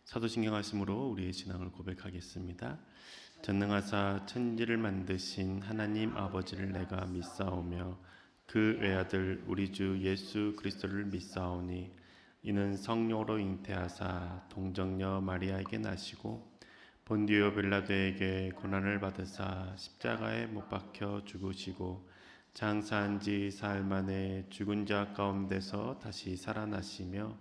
사도신경하심으로 우리의 신앙을 고백하겠습니다. 전능하사 천지를 만드신 하나님 아버지를 내가 믿사오며 그 외아들 우리 주 예수 그리스도를 믿사오니 이는 성령으로 잉태하사 동정녀 마리아에게 나시고 본디오 빌라도에게 고난을 받으사 십자가에 못 박혀 죽으시고 장사한 지 사흘 만에 죽은 자 가운데서 다시 살아나시며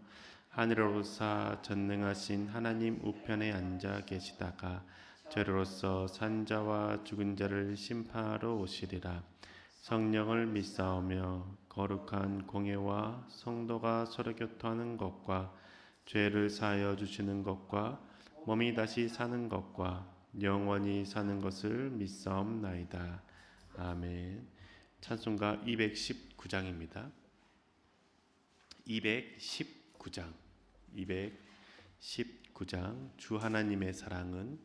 하늘로사 전능하신 하나님 우편에 앉아 계시다가 죄로서 산자와 죽은 자를 심판하러 오시리라. 성령을 믿사오며 거룩한 공예와 성도가 서로 교통하는 것과 죄를 사하여 주시는 것과 몸이 다시 사는 것과 영원히 사는 것을 믿사옵나이다. 아멘. 찬송가 219장입니다. 219장 주 하나님의 사랑은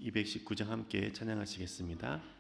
219장 함께 찬양하시겠습니다.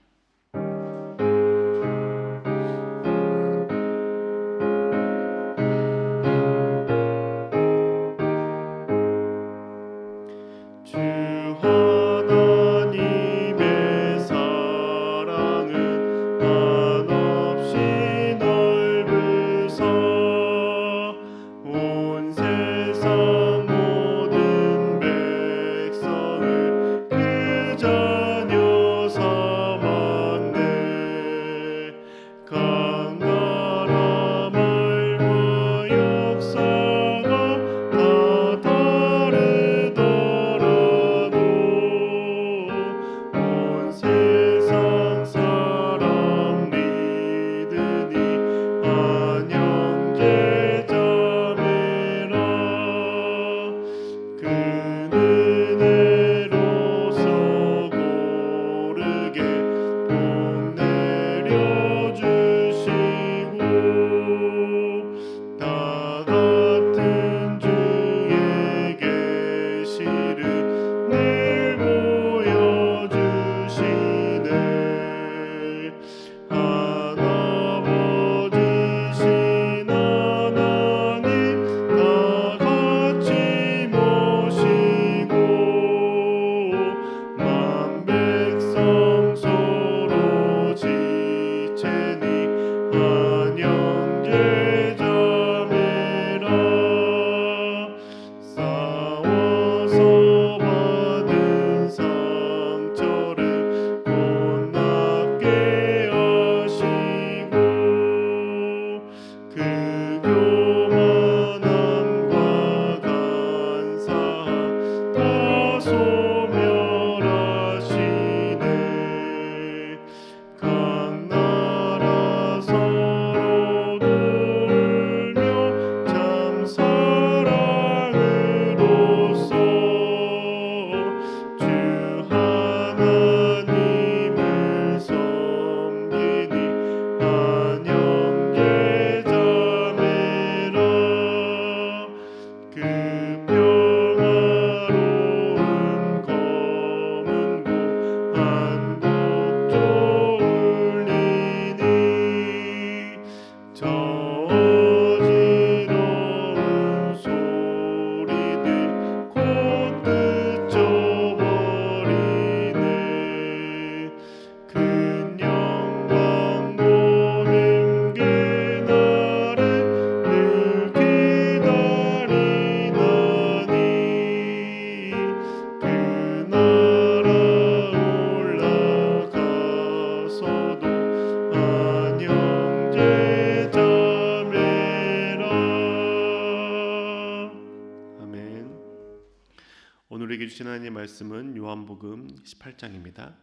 우리에게 주신 하나님의 말씀은 요한복음 18장입니다.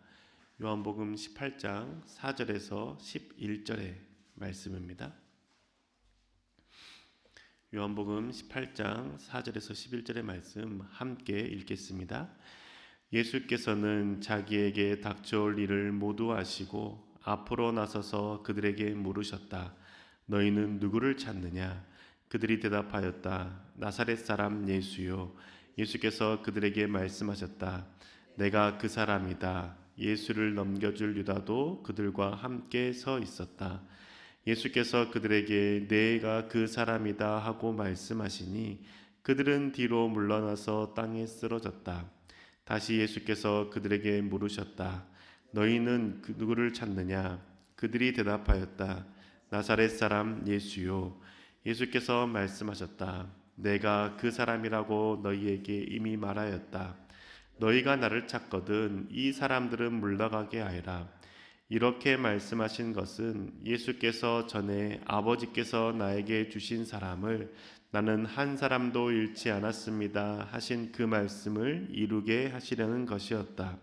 요한복음 18장 4절에서 11절의 말씀입니다. 요한복음 18장 4절에서 11절의 말씀 함께 읽겠습니다. 예수께서는 자기에게 닥쳐올 일을 모두 아시고 앞으로 나서서 그들에게 물으셨다. 너희는 누구를 찾느냐? 그들이 대답하였다. 나사렛 사람 예수요. 예수께서 그들에게 말씀하셨다. 내가 그 사람이다. 예수를 넘겨줄 유다도 그들과 함께 서 있었다. 예수께서 그들에게 내가 그 사람이다 하고 말씀하시니 그들은 뒤로 물러나서 땅에 쓰러졌다. 다시 예수께서 그들에게 물으셨다. 너희는 누구를 찾느냐? 그들이 대답하였다. 나사렛 사람 예수요. 예수께서 말씀하셨다. 내가 그 사람이라고 너희에게 이미 말하였다. 너희가 나를 찾거든 이 사람들은 물러가게 하여라. 이렇게 말씀하신 것은 예수께서 전에 아버지께서 나에게 주신 사람을 나는 한 사람도 잃지 않았습니다 하신 그 말씀을 이루게 하시려는 것이었다.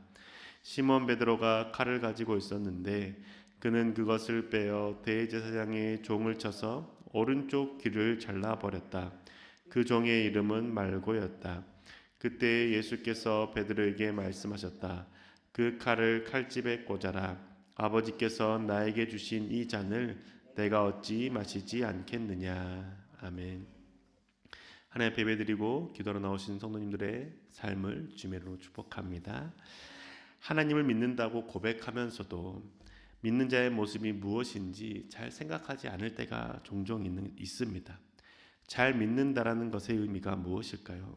시몬 베드로가 칼을 가지고 있었는데 그는 그것을 빼어 대제사장의 종을 쳐서 오른쪽 귀를 잘라버렸다. 그 종의 이름은 말고였다. 그때 예수께서 베드로에게 말씀하셨다. 그 칼을 칼집에 꽂아라. 아버지께서 나에게 주신 이 잔을 내가 어찌 마시지 않겠느냐. 아멘. 하나님 앞에 예배드리고 기도로 나오신 성도님들의 삶을 주님으로 축복합니다. 하나님을 믿는다고 고백하면서도 믿는 자의 모습이 무엇인지 잘 생각하지 않을 때가 종종 있습니다. 잘 믿는다라는 것의 의미가 무엇일까요?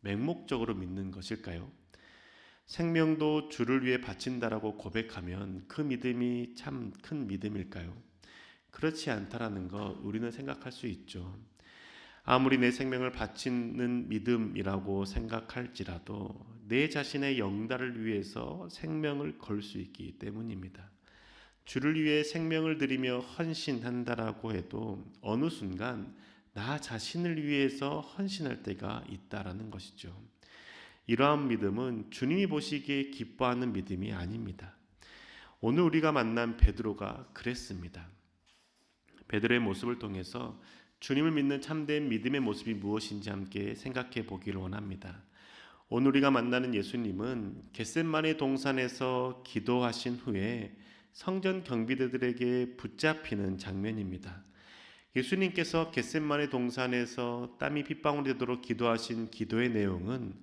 맹목적으로 믿는 것일까요? 생명도 주를 위해 바친다라고 고백하면 그 믿음이 참 큰 믿음일까요? 그렇지 않다라는 것 우리는 생각할 수 있죠. 아무리 내 생명을 바치는 믿음이라고 생각할지라도 내 자신의 영달을 위해서 생명을 걸 수 있기 때문입니다. 주를 위해 생명을 드리며 헌신한다라고 해도 어느 순간 나 자신을 위해서 헌신할 때가 있다라는 것이죠. 이러한 믿음은 주님이 보시기에 기뻐하는 믿음이 아닙니다. 오늘 우리가 만난 베드로가 그랬습니다. 베드로의 모습을 통해서 주님을 믿는 참된 믿음의 모습이 무엇인지 함께 생각해 보기를 원합니다. 오늘 우리가 만나는 예수님은 겟셋마네 동산에서 기도하신 후에 성전 경비대들에게 붙잡히는 장면입니다. 예수님께서 겟셋마네 동산에서 땀이 핏방울이 되도록 기도하신 기도의 내용은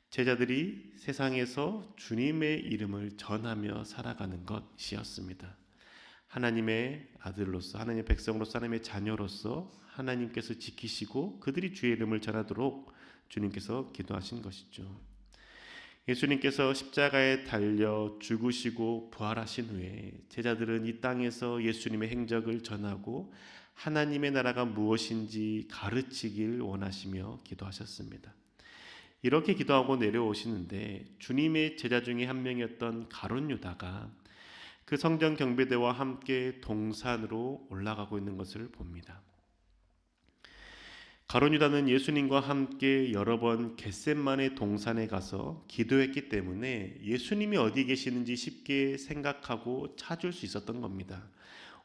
제자들이 세상에서 주님의 이름을 전하며 살아가는 것이었습니다. 하나님의 아들로서, 하나님의 백성으로서, 하나님의 자녀로서 하나님께서 지키시고 그들이 주의 이름을 전하도록 주님께서 기도하신 것이죠. 예수님께서 십자가에 달려 죽으시고 부활하신 후에 제자들은 이 땅에서 예수님의 행적을 전하고 하나님의 나라가 무엇인지 가르치길 원하시며 기도하셨습니다. 이렇게 기도하고 내려오시는데 주님의 제자 중에 한 명이었던 가룟 유다가 그 성전 경비대와 함께 동산으로 올라가고 있는 것을 봅니다. 가룟 유다는 예수님과 함께 여러 번 겟셋마네 동산에 가서 기도했기 때문에 예수님이 어디 계시는지 쉽게 생각하고 찾을 수 있었던 겁니다.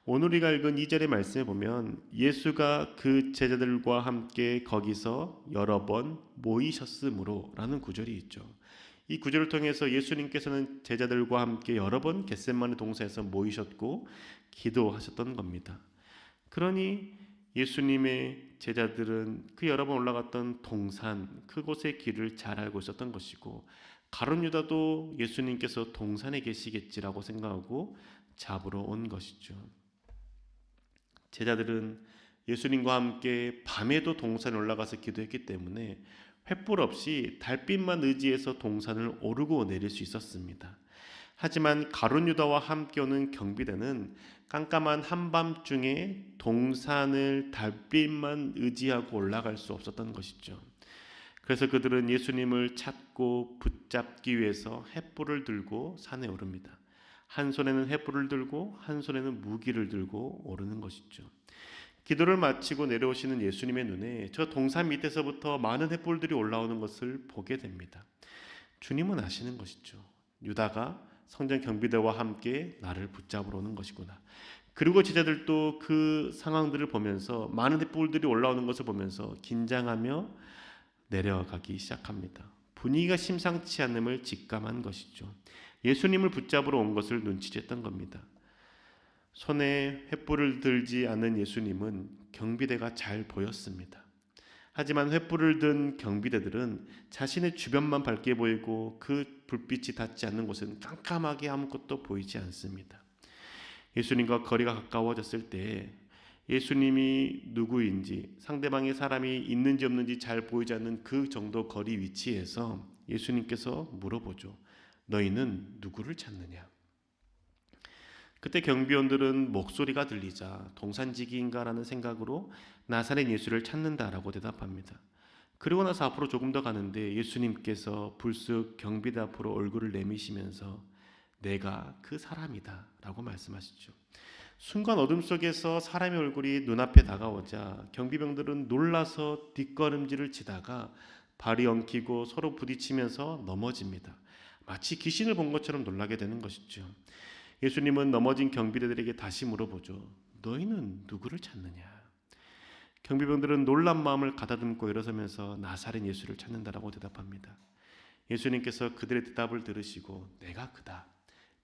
오늘 우리가 읽은 2절의 말씀에 보면 예수가 그 제자들과 함께 거기서 여러 번 모이셨으므로 라는 구절이 있죠. 이 구절을 통해서 예수님께서는 제자들과 함께 여러 번 겟셋마네 동산에서 모이셨고 기도하셨던 겁니다. 그러니 예수님의 제자들은 그 여러 번 올라갔던 동산 그곳의 길을 잘 알고 있었던 것이고 가룟 유다도 예수님께서 동산에 계시겠지라고 생각하고 잡으러 온 것이죠. 제자들은 예수님과 함께 밤에도 동산에 올라가서 기도했기 때문에 횃불 없이 달빛만 의지해서 동산을 오르고 내릴 수 있었습니다. 하지만 가룟 유다와 함께 오는 경비대는 깜깜한 한밤중에 동산을 달빛만 의지하고 올라갈 수 없었던 것이죠. 그래서 그들은 예수님을 찾고 붙잡기 위해서 횃불을 들고 산에 오릅니다. 한 손에는 횃불을 들고 한 손에는 무기를 들고 오르는 것이죠. 기도를 마치고 내려오시는 예수님의 눈에 저 동산 밑에서부터 많은 횃불들이 올라오는 것을 보게 됩니다. 주님은 아시는 것이죠. 유다가 성전 경비대와 함께 나를 붙잡으러 오는 것이구나. 그리고 제자들도 그 상황들을 보면서 많은 횃불들이 올라오는 것을 보면서 긴장하며 내려가기 시작합니다. 분위기가 심상치 않음을 직감한 것이죠. 예수님을 붙잡으러 온 것을 눈치챘던 겁니다. 손에 횃불을 들지 않은 예수님은 경비대가 잘 보였습니다. 하지만 횃불을 든 경비대들은 자신의 주변만 밝게 보이고 그 불빛이 닿지 않는 곳은 깜깜하게 아무것도 보이지 않습니다. 예수님과 거리가 가까워졌을 때 예수님이 누구인지, 상대방의 사람이 있는지 없는지 잘 보이지 않는 그 정도 거리 위치에서 예수님께서 물어보죠. 너희는 누구를 찾느냐? 그때 경비원들은 목소리가 들리자 동산지기인가라는 생각으로 나사렛 예수를 찾는다라고 대답합니다. 그리고 나서 앞으로 조금 더 가는데 예수님께서 불쑥 경비대 앞으로 얼굴을 내미시면서 내가 그 사람이다 라고 말씀하시죠. 순간 어둠 속에서 사람의 얼굴이 눈앞에 다가오자 경비병들은 놀라서 뒷걸음질을 치다가 발이 엉키고 서로 부딪히면서 넘어집니다. 마치 귀신을 본 것처럼 놀라게 되는 것이죠. 예수님은 넘어진 경비대들에게 다시 물어보죠. 너희는 누구를 찾느냐? 경비병들은 놀란 마음을 가다듬고 일어서면서 나사렛 예수를 찾는다라고 대답합니다. 예수님께서 그들의 대답을 들으시고 내가 그다.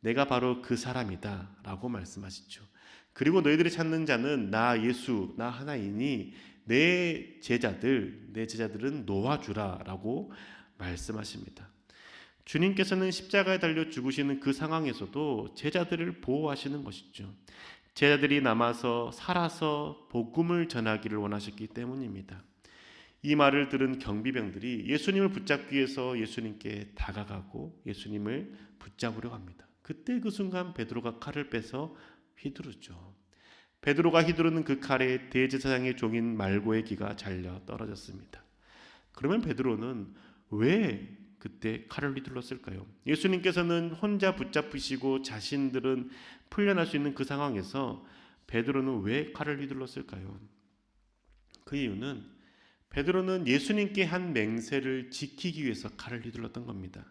내가 바로 그 사람이다 라고 말씀하시죠. 그리고 너희들이 찾는 자는 나 예수, 나 하나이니 내 제자들은 놓아주라 라고 말씀하십니다. 주님께서는 십자가에 달려 죽으시는 그 상황에서도 제자들을 보호하시는 것이죠. 제자들이 남아서 살아서 복음을 전하기를 원하셨기 때문입니다. 이 말을 들은 경비병들이 예수님을 붙잡기 위해서 예수님께 다가가고 예수님을 붙잡으려 합니다. 그때 그 순간 베드로가 칼을 빼서 휘두르죠. 베드로가 휘두르는 그 칼에 대제사장의 종인 말고의 귀가 잘려 떨어졌습니다. 그러면 베드로는 왜 그때 칼을 휘둘렀을까요? 예수님께서는 혼자 붙잡으시고 자신들은 풀려날 수 있는 그 상황에서 베드로는 왜 칼을 휘둘렀을까요? 그 이유는 베드로는 예수님께 한 맹세를 지키기 위해서 칼을 휘둘렀던 겁니다.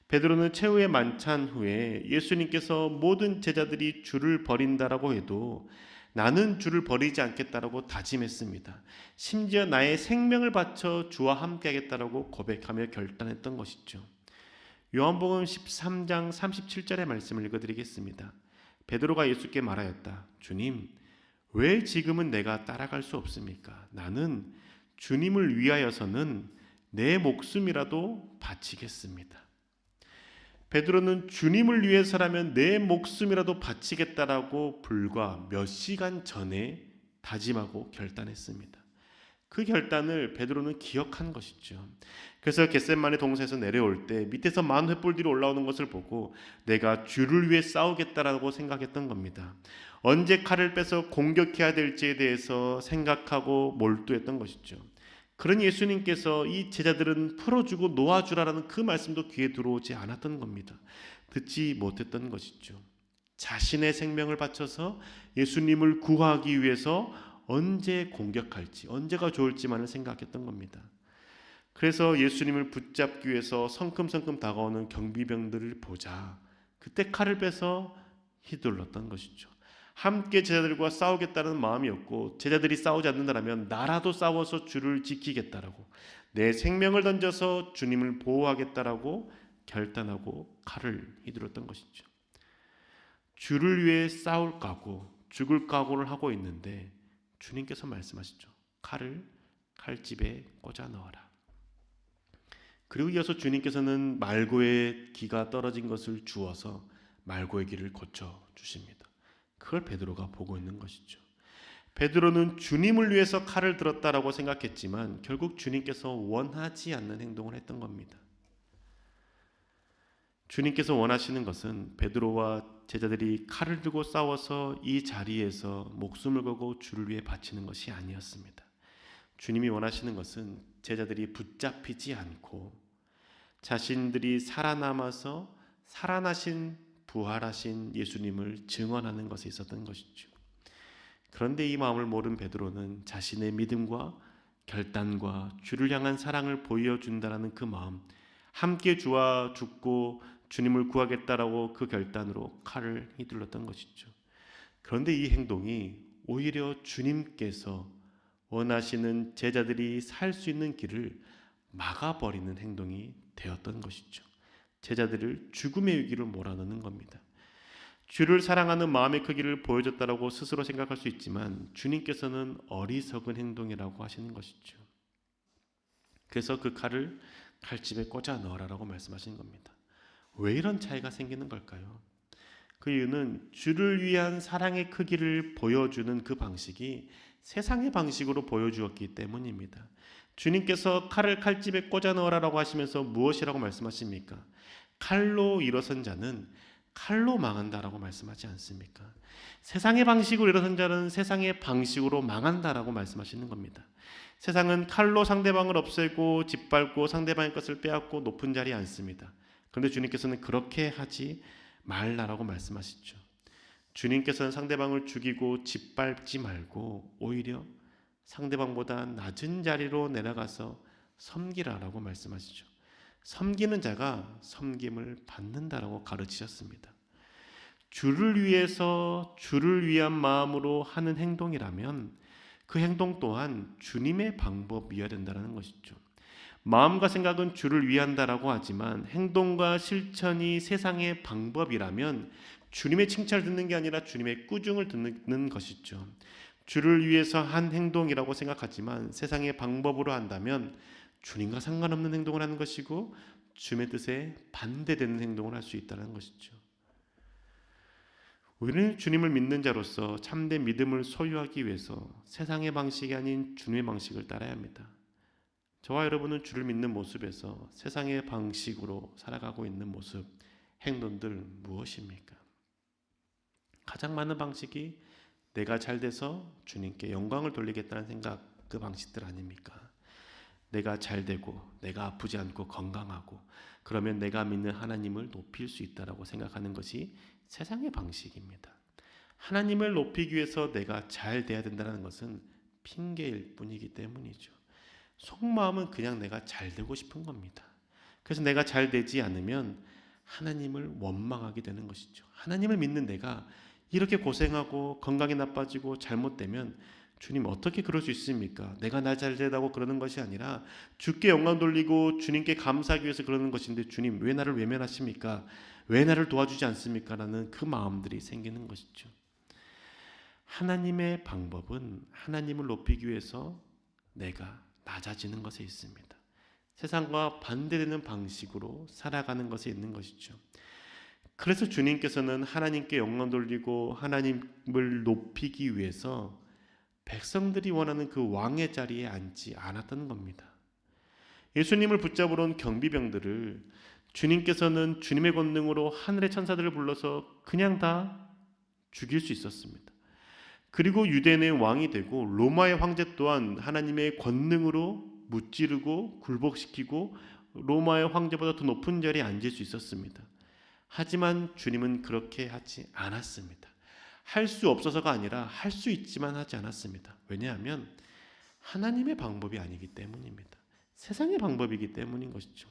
베드로는 최후의 만찬 후에 예수님께서 모든 제자들이 주를 버린다라고 해도 나는 주를 버리지 않겠다라고 다짐했습니다. 심지어 나의 생명을 바쳐 주와 함께하겠다라고 고백하며 결단했던 것이죠. 요한복음 13장 37절의 말씀을 읽어드리겠습니다. 베드로가 예수께 말하였다. 주님, 왜 지금은 내가 따라갈 수 없습니까? 나는 주님을 위하여서는 내 목숨이라도 바치겠습니다. 베드로는 주님을 위해서라면 내 목숨이라도 바치겠다라고 불과 몇 시간 전에 다짐하고 결단했습니다. 그 결단을 베드로는 기억한 것이죠. 그래서 겟세마네 동산에서 내려올 때 밑에서 많은 횃불들이 올라오는 것을 보고 내가 주를 위해 싸우겠다라고 생각했던 겁니다. 언제 칼을 빼서 공격해야 될지에 대해서 생각하고 몰두했던 것이죠. 그런 예수님께서 이 제자들은 풀어주고 놓아주라라는 그 말씀도 귀에 들어오지 않았던 겁니다. 듣지 못했던 것이죠. 자신의 생명을 바쳐서 예수님을 구하기 위해서 언제 공격할지, 언제가 좋을지만을 생각했던 겁니다. 그래서 예수님을 붙잡기 위해서 성큼성큼 다가오는 경비병들을 보자 그때 칼을 빼서 휘둘렀던 것이죠. 함께 제자들과 싸우겠다는 마음이었고 제자들이 싸우지 않는다면 나라도 싸워서 주를 지키겠다라고 내 생명을 던져서 주님을 보호하겠다라고 결단하고 칼을 휘둘렀던 것이죠. 주를 위해 싸울 각오, 죽을 각오를 하고 있는데 주님께서 말씀하시죠. 칼을 칼집에 꽂아 넣어라. 그리고 이어서 주님께서는 말고의 기가 떨어진 것을 주어서 말고의 기를 고쳐 주십니다. 그걸 베드로가 보고 있는 것이죠. 베드로는 주님을 위해서 칼을 들었다라고 생각했지만 결국 주님께서 원하지 않는 행동을 했던 겁니다. 주님께서 원하시는 것은 베드로와 제자들이 칼을 들고 싸워서 이 자리에서 목숨을 걸고 주를 위해 바치는 것이 아니었습니다. 주님이 원하시는 것은 제자들이 붙잡히지 않고 자신들이 살아남아서 살아나신 부활하신 예수님을 증언하는 것에 있었던 것이죠. 그런데 이 마음을 모른 베드로는 자신의 믿음과 결단과 주를 향한 사랑을 보여준다라는 그 마음, 함께 주와 죽고 주님을 구하겠다라고 그 결단으로 칼을 휘둘렀던 것이죠. 그런데 이 행동이 오히려 주님께서 원하시는 제자들이 살 수 있는 길을 막아버리는 행동이 되었던 것이죠. 제자들을 죽음의 위기로 몰아넣는 겁니다. 주를 사랑하는 마음의 크기를 보여줬다라고 스스로 생각할 수 있지만 주님께서는 어리석은 행동이라고 하시는 것이죠. 그래서 그 칼을 칼집에 꽂아 넣으라라고 말씀하시는 겁니다. 왜 이런 차이가 생기는 걸까요? 그 이유는 주를 위한 사랑의 크기를 보여주는 그 방식이 세상의 방식으로 보여주었기 때문입니다. 주님께서 칼을 칼집에 꽂아 넣으라고 하시면서 무엇이라고 말씀하십니까? 칼로 일어선 자는 칼로 망한다라고 말씀하지 않습니까? 세상의 방식으로 일어선 자는 세상의 방식으로 망한다라고 말씀하시는 겁니다. 세상은 칼로 상대방을 없애고 짓밟고 상대방의 것을 빼앗고 높은 자리에 앉습니다. 그런데 주님께서는 그렇게 하지 말라라고 말씀하시죠. 주님께서는 상대방을 죽이고 짓밟지 말고 오히려 상대방보다 낮은 자리로 내려가서 섬기라라고 말씀하시죠. 섬기는 자가 섬김을 받는다라고 가르치셨습니다. 주를 위해서 주를 위한 마음으로 하는 행동이라면 그 행동 또한 주님의 방법이어야 된다는 것이죠. 마음과 생각은 주를 위한다라고 하지만 행동과 실천이 세상의 방법이라면 주님의 칭찬을 듣는 게 아니라 주님의 꾸중을 듣는 것이죠. 주를 위해서 한 행동이라고 생각하지만 세상의 방법으로 한다면 주님과 상관없는 행동을 하는 것이고 주님의 뜻에 반대되는 행동을 할 수 있다는 것이죠. 우리는 주님을 믿는 자로서 참된 믿음을 소유하기 위해서 세상의 방식이 아닌 주님의 방식을 따라야 합니다. 저와 여러분은 주를 믿는 모습에서 세상의 방식으로 살아가고 있는 모습, 행동들 무엇입니까? 가장 많은 방식이 내가 잘 돼서 주님께 영광을 돌리겠다는 생각, 그 방식들 아닙니까? 내가 잘 되고 내가 아프지 않고 건강하고 그러면 내가 믿는 하나님을 높일 수 있다라고 생각하는 것이 세상의 방식입니다. 하나님을 높이기 위해서 내가 잘 돼야 된다는 것은 핑계일 뿐이기 때문이죠. 속마음은 그냥 내가 잘 되고 싶은 겁니다. 그래서 내가 잘 되지 않으면 하나님을 원망하게 되는 것이죠. 하나님을 믿는 내가 이렇게 고생하고 건강이 나빠지고 잘못되면 주님 어떻게 그럴 수 있습니까? 내가 나 잘 되다고 그러는 것이 아니라 주께 영광 돌리고 주님께 감사하기 위해서 그러는 것인데 주님 왜 나를 외면하십니까? 왜 나를 도와주지 않습니까? 라는 그 마음들이 생기는 것이죠. 하나님의 방법은 하나님을 높이기 위해서 내가 낮아지는 것에 있습니다. 세상과 반대되는 방식으로 살아가는 것에 있는 것이죠. 그래서 주님께서는 하나님께 영광 돌리고 하나님을 높이기 위해서 백성들이 원하는 그 왕의 자리에 앉지 않았던 겁니다. 예수님을 붙잡으러 온 경비병들을 주님께서는 주님의 권능으로 하늘의 천사들을 불러서 그냥 다 죽일 수 있었습니다. 그리고 유대인의 왕이 되고 로마의 황제 또한 하나님의 권능으로 무찌르고 굴복시키고 로마의 황제보다 더 높은 자리에 앉을 수 있었습니다. 하지만 주님은 그렇게 하지 않았습니다. 할 수 없어서가 아니라 할 수 있지만 하지 않았습니다. 왜냐하면 하나님의 방법이 아니기 때문입니다. 세상의 방법이기 때문인 것이죠.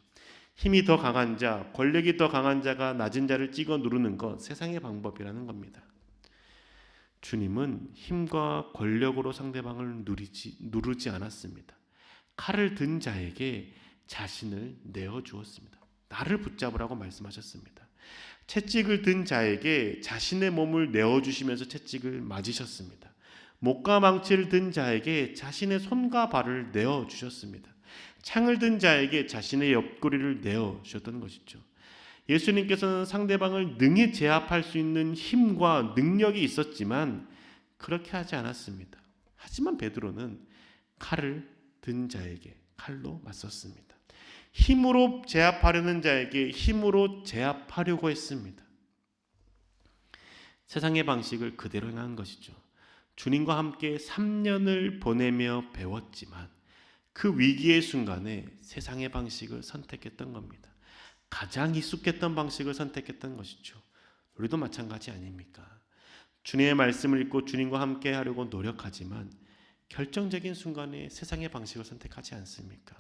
힘이 더 강한 자, 권력이 더 강한 자가 낮은 자를 찍어 누르는 것, 세상의 방법이라는 겁니다. 주님은 힘과 권력으로 상대방을 누르지 않았습니다. 칼을 든 자에게 자신을 내어주었습니다. 나를 붙잡으라고 말씀하셨습니다. 채찍을 든 자에게 자신의 몸을 내어주시면서 채찍을 맞으셨습니다. 목과 망치를 든 자에게 자신의 손과 발을 내어주셨습니다. 창을 든 자에게 자신의 옆구리를 내어주셨던 것이죠. 예수님께서는 상대방을 능히 제압할 수 있는 힘과 능력이 있었지만 그렇게 하지 않았습니다. 하지만 베드로는 칼을 든 자에게 칼로 맞섰습니다. 힘으로 제압하려는 자에게 힘으로 제압하려고 했습니다. 세상의 방식을 그대로 행한 것이죠. 주님과 함께 3년을 보내며 배웠지만 그 위기의 순간에 세상의 방식을 선택했던 겁니다. 가장 익숙했던 방식을 선택했던 것이죠. 우리도 마찬가지 아닙니까? 주님의 말씀을 읽고 주님과 함께 하려고 노력하지만 결정적인 순간에 세상의 방식을 선택하지 않습니까?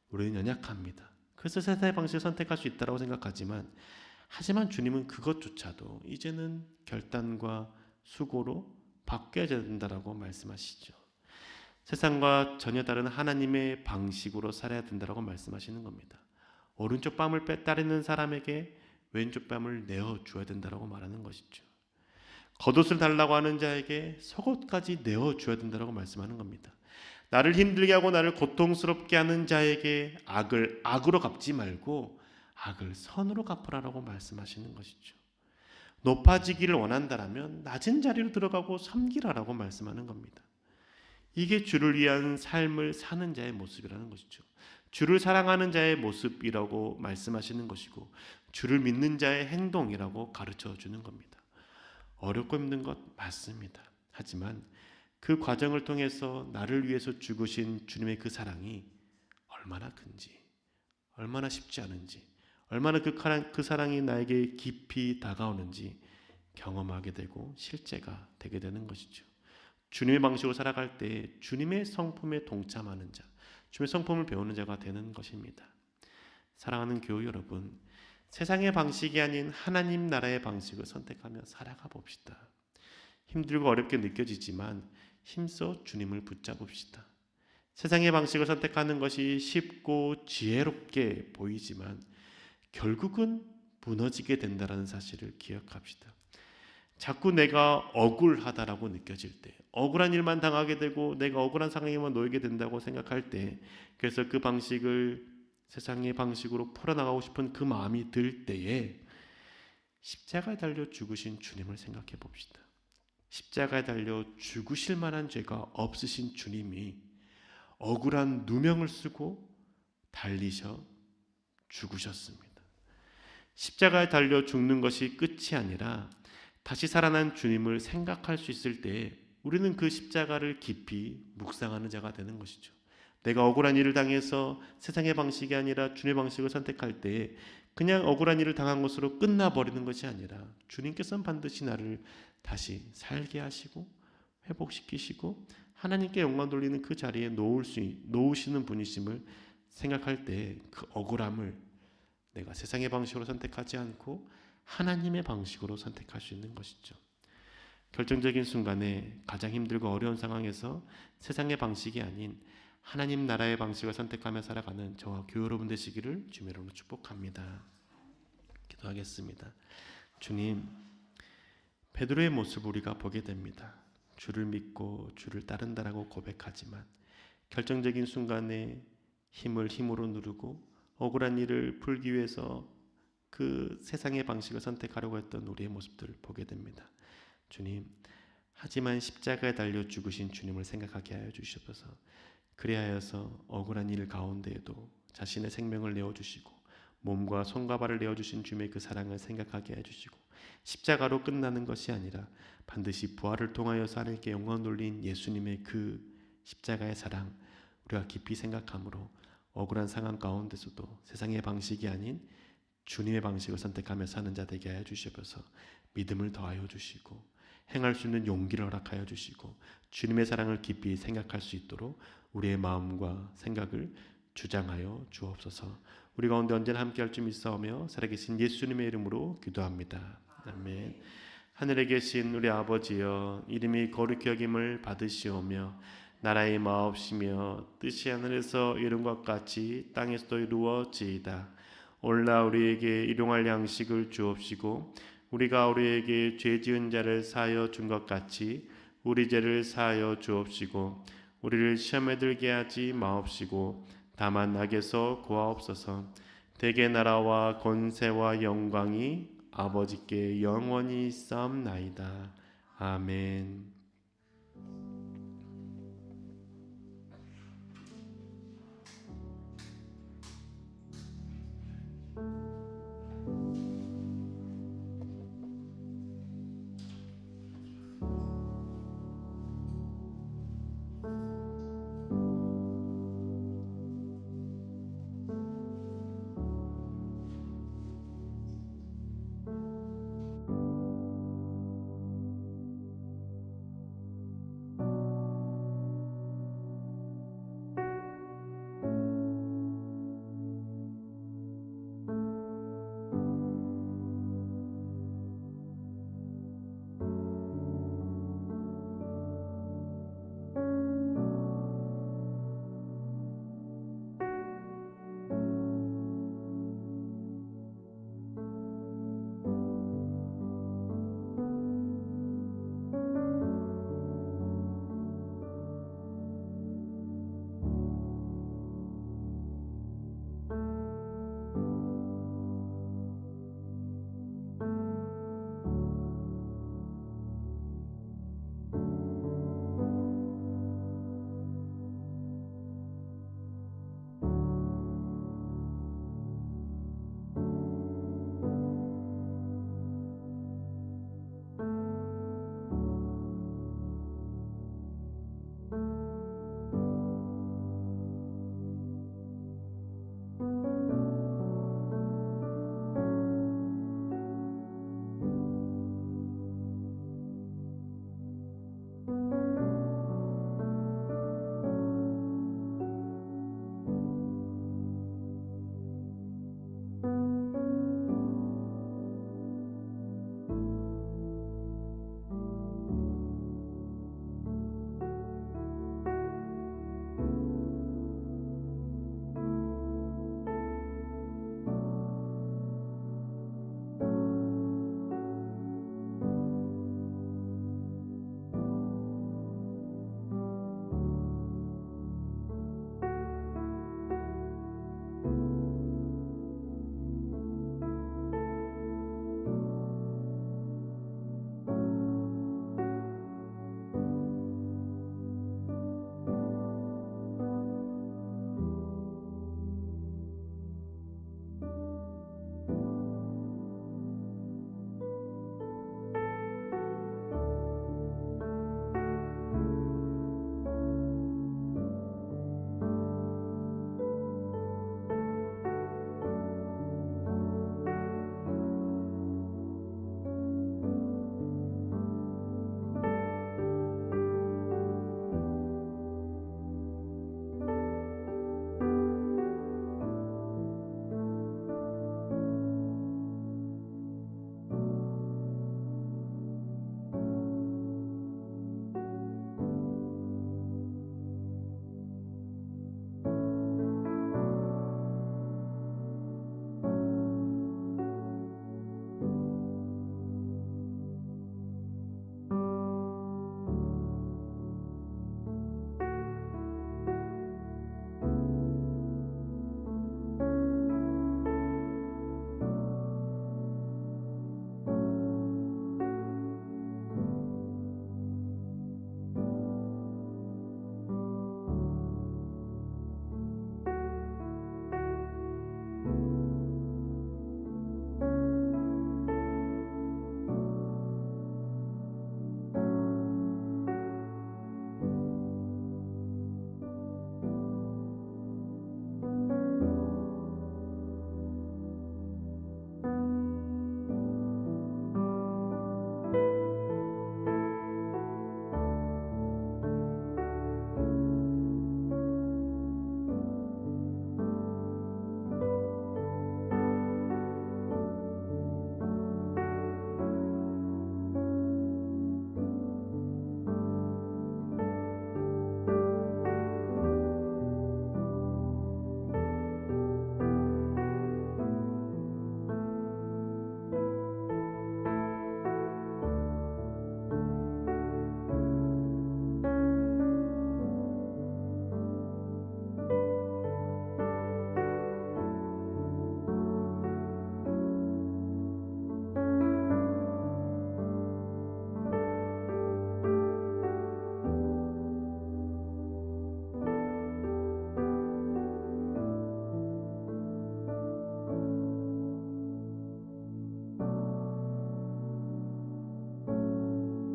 우리는 연약합니다. 그래서 세상의 방식을 선택할 수 있다고 생각하지만 하지만 주님은 그것조차도 이제는 결단과 수고로 바뀌어야 된다라고 말씀하시죠. 세상과 전혀 다른 하나님의 방식으로 살아야 된다라고 말씀하시는 겁니다. 오른쪽 뺨을 따르는 사람에게 왼쪽 뺨을 내어줘야 된다라고 말하는 것이죠. 겉옷을 달라고 하는 자에게 속옷까지 내어줘야 된다라고 말씀하는 겁니다. 나를 힘들게 하고 나를 고통스럽게 하는 자에게 악을 악으로 갚지 말고 악을 선으로 갚으라고 말씀하시는 것이죠. 높아지기를 원한다라면 낮은 자리로 들어가고 섬기라라고 말씀하는 겁니다. 이게 주를 위한 삶을 사는 자의 모습이라는 것이죠. 주를 사랑하는 자의 모습이라고 말씀하시는 것이고 주를 믿는 자의 행동이라고 가르쳐 주는 겁니다. 어렵고 힘든 것 맞습니다. 하지만 그 과정을 통해서 나를 위해서 죽으신 주님의 그 사랑이 얼마나 큰지, 얼마나 쉽지 않은지, 얼마나 그 사랑이 나에게 깊이 다가오는지 경험하게 되고 실제가 되게 되는 것이죠. 주님의 방식으로 살아갈 때 주님의 성품에 동참하는 자, 주님의 성품을 배우는 자가 되는 것입니다. 사랑하는 교우 여러분, 세상의 방식이 아닌 하나님 나라의 방식을 선택하며 살아가 봅시다. 힘들고 어렵게 느껴지지만 힘써 주님을 붙잡읍시다. 세상의 방식을 선택하는 것이 쉽고 지혜롭게 보이지만 결국은 무너지게 된다는 사실을 기억합시다. 자꾸 내가 억울하다라고 느껴질 때, 억울한 일만 당하게 되고 내가 억울한 상황에만 놓이게 된다고 생각할 때, 그래서 그 방식을 세상의 방식으로 풀어나가고 싶은 그 마음이 들 때에 십자가에 달려 죽으신 주님을 생각해 봅시다. 십자가에 달려 죽으실 만한 죄가 없으신 주님이 억울한 누명을 쓰고 달리셔 죽으셨습니다. 십자가에 달려 죽는 것이 끝이 아니라 다시 살아난 주님을 생각할 수 있을 때 우리는 그 십자가를 깊이 묵상하는 자가 되는 것이죠. 내가 억울한 일을 당해서 세상의 방식이 아니라 주님의 방식을 선택할 때 그냥 억울한 일을 당한 것으로 끝나버리는 것이 아니라 주님께서는 반드시 나를 다시 살게 하시고 회복시키시고 하나님께 영광 돌리는 그 자리에 놓으시는 분이심을 생각할 때 그 억울함을 내가 세상의 방식으로 선택하지 않고 하나님의 방식으로 선택할 수 있는 것이죠. 결정적인 순간에 가장 힘들고 어려운 상황에서 세상의 방식이 아닌 하나님 나라의 방식을 선택하며 살아가는 저와 교회 여러분 되시기를 주님의 이름으로 축복합니다. 기도하겠습니다. 주님, 베드로의 모습을 우리가 보게 됩니다. 주를 믿고 주를 따른다라고 고백하지만 결정적인 순간에 힘을 힘으로 누르고 억울한 일을 풀기 위해서 그 세상의 방식을 선택하려고 했던 우리의 모습들을 보게 됩니다. 주님, 하지만 십자가에 달려 죽으신 주님을 생각하게 하여 주시옵소서. 그리하여서 억울한 일 가운데에도 자신의 생명을 내어주시고 몸과 손과 발을 내어주신 주님의 그 사랑을 생각하게 해주시고 십자가로 끝나는 것이 아니라 반드시 부활을 통하여서 하나님께 영광 돌린 예수님의 그 십자가의 사랑 우리가 깊이 생각함으로 억울한 상황 가운데서도 세상의 방식이 아닌 주님의 방식을 선택하며 사는 자 되게 하여 주시옵소서. 믿음을 더하여 주시고 행할 수 있는 용기를 허락하여 주시고 주님의 사랑을 깊이 생각할 수 있도록 우리의 마음과 생각을 주장하여 주옵소서. 우리 가운데 언제나 함께할 줄 믿사오며 살아계신 예수님의 이름으로 기도합니다. 아멘. 하늘에 계신 우리 아버지여, 이름이 거룩히 여김을 받으시오며 나라의 마옵시며 뜻이 하늘에서 이룬 것 같이 땅에서도 이루어지이다. 오늘날 우리에게 일용할 양식을 주옵시고 우리가 우리에게 죄 지은 자를 사하여 준 것 같이 우리 죄를 사하여 주옵시고 우리를 시험에 들게 하지 마옵시고 다만 악에서 구하옵소서. 대개 나라와 권세와 영광이 아버지께 영원히 있사옵나이다. 아멘.